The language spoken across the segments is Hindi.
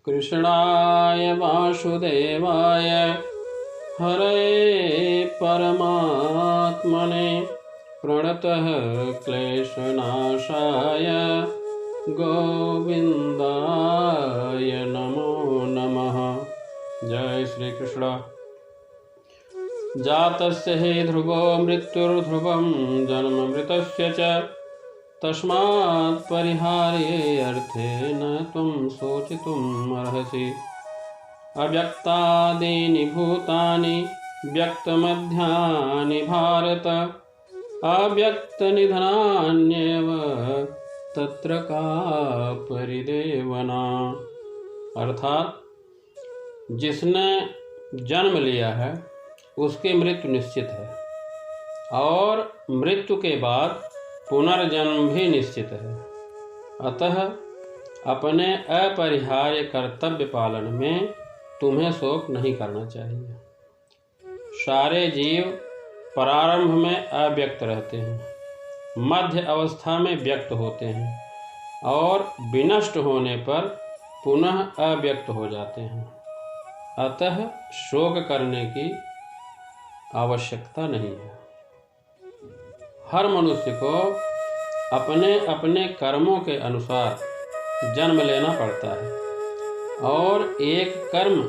कृष्णाय वासुदेवाय हरे परमात्मने प्रणतः क्लेशनाशाय गोविंदाय नमो नमः। जय श्री कृष्ण। जातस्य हि ध्रुवो मृत्युर्ध्रुवं जन्ममृतस्य च तस्मात् परिहार्ये अर्थे न त्वं शोचितुम् अर्हसि। अव्यक्तादीनि भूतानि व्यक्तमध्यानि भारत अव्यक्तनिधनान्येव तत्र का परिदेवना। अर्थात जिसने जन्म लिया है उसकी मृत्यु निश्चित है और मृत्यु के बाद पुनर्जन्म भी निश्चित है। अतः अपने अपरिहार्य कर्तव्य पालन में तुम्हें शोक नहीं करना चाहिए। सारे जीव प्रारंभ में अव्यक्त रहते हैं, मध्य अवस्था में व्यक्त होते हैं और विनष्ट होने पर पुनः अव्यक्त हो जाते हैं। अतः शोक करने की आवश्यकता नहीं है। हर मनुष्य को अपने अपने कर्मों के अनुसार जन्म लेना पड़ता है और एक कर्म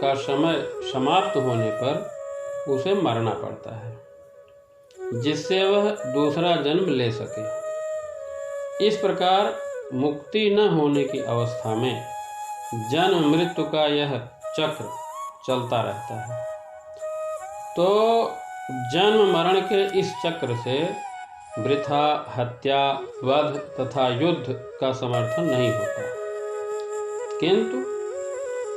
का समय समाप्त होने पर उसे मरना पड़ता है जिससे वह दूसरा जन्म ले सके। इस प्रकार मुक्ति न होने की अवस्था में जन्म मृत्यु का यह चक्र चलता रहता है। तो जन्म मरण के इस चक्र से वृथा, हत्या, वध तथा युद्ध का समर्थन नहीं होता, किंतु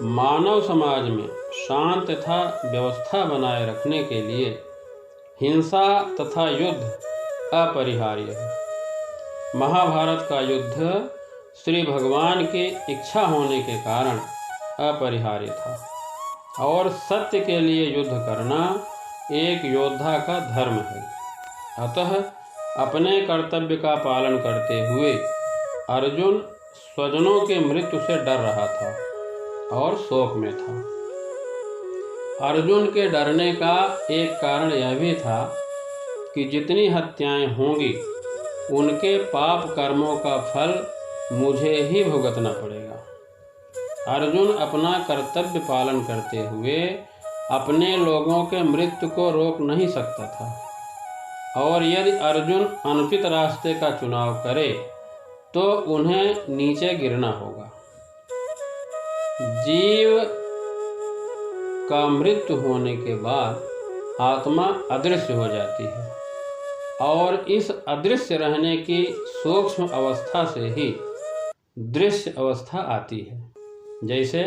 मानव समाज में शांत तथा व्यवस्था बनाए रखने के लिए हिंसा तथा युद्ध अपरिहार्य है। महाभारत का युद्ध श्री भगवान की इच्छा होने के कारण अपरिहार्य था और सत्य के लिए युद्ध करना एक योद्धा का धर्म है। अतः अपने कर्तव्य का पालन करते हुए अर्जुन स्वजनों के मृत्यु से डर रहा था और शोक में था। अर्जुन के डरने का एक कारण यह भी था कि जितनी हत्याएं होंगी उनके पाप कर्मों का फल मुझे ही भुगतना पड़ेगा। अर्जुन अपना कर्तव्य पालन करते हुए अपने लोगों के मृत्यु को रोक नहीं सकता था और यदि अर्जुन अनुचित रास्ते का चुनाव करे तो उन्हें नीचे गिरना होगा। जीव का मृत्यु होने के बाद आत्मा अदृश्य हो जाती है और इस अदृश्य रहने की सूक्ष्म अवस्था से ही दृश्य अवस्था आती है। जैसे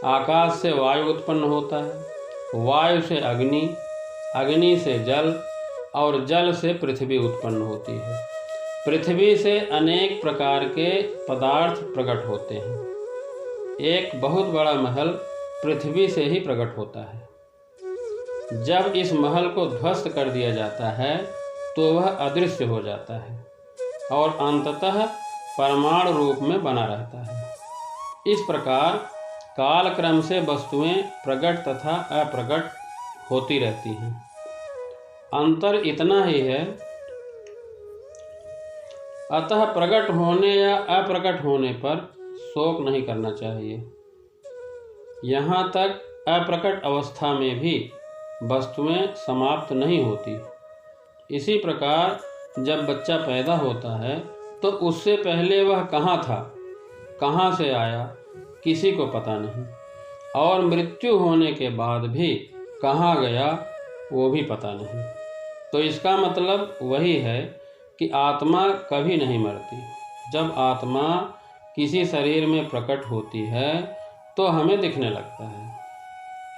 आकाश से वायु उत्पन्न होता है, वायु से अग्नि, अग्नि से जल और जल से पृथ्वी उत्पन्न होती है। पृथ्वी से अनेक प्रकार के पदार्थ प्रकट होते हैं। एक बहुत बड़ा महल पृथ्वी से ही प्रकट होता है। जब इस महल को ध्वस्त कर दिया जाता है तो वह अदृश्य हो जाता है और अंततः परमाणु रूप में बना रहता है। इस प्रकार कालक्रम से वस्तुएं प्रकट तथा अप्रकट होती रहती हैं। अंतर इतना ही है। अतः प्रकट होने या अप्रकट होने पर शोक नहीं करना चाहिए। यहाँ तक अप्रकट अवस्था में भी वस्तुएं समाप्त नहीं होती। इसी प्रकार जब बच्चा पैदा होता है तो उससे पहले वह कहाँ था, कहाँ से आया, किसी को पता नहीं और मृत्यु होने के बाद भी कहाँ गया वो भी पता नहीं। तो इसका मतलब वही है कि आत्मा कभी नहीं मरती। जब आत्मा किसी शरीर में प्रकट होती है तो हमें दिखने लगता है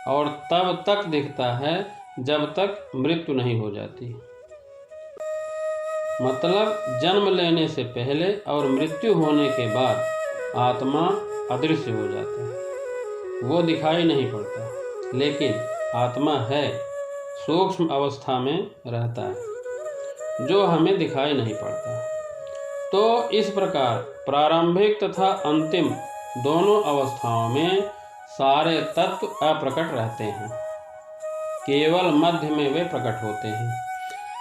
और तब तक दिखता है जब तक मृत्यु नहीं हो जाती। मतलब जन्म लेने से पहले और मृत्यु होने के बाद आत्मा अदृश्य हो जाता है, वो दिखाई नहीं पड़ता, लेकिन आत्मा है, सूक्ष्म अवस्था में रहता है जो हमें दिखाई नहीं पड़ता। तो इस प्रकार प्रारंभिक तथा अंतिम दोनों अवस्थाओं में सारे तत्व अप्रकट रहते हैं, केवल मध्य में वे प्रकट होते हैं।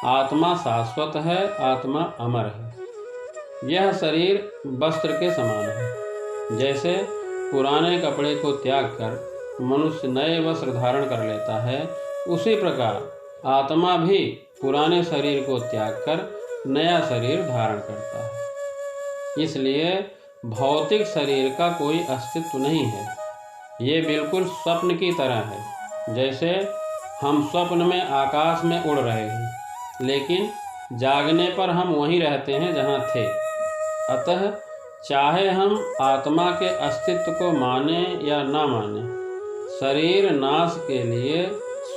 आत्मा शाश्वत है, आत्मा अमर है। यह शरीर वस्त्र के समान है। जैसे पुराने कपड़े को त्याग कर मनुष्य नए वस्त्र धारण कर लेता है, उसी प्रकार आत्मा भी पुराने शरीर को त्याग कर नया शरीर धारण करता है। इसलिए भौतिक शरीर का कोई अस्तित्व नहीं है। ये बिल्कुल स्वप्न की तरह है। जैसे हम स्वप्न में आकाश में उड़ रहे हैं, लेकिन जागने पर हम वहीं रहते हैं जहाँ थे। अतः चाहे हम आत्मा के अस्तित्व को माने या ना माने, शरीर नाश के लिए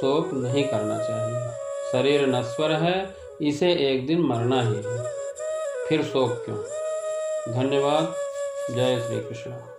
शोक नहीं करना चाहिए। शरीर नश्वर है, इसे एक दिन मरना ही है, फिर शोक क्यों। धन्यवाद। जय श्री कृष्ण।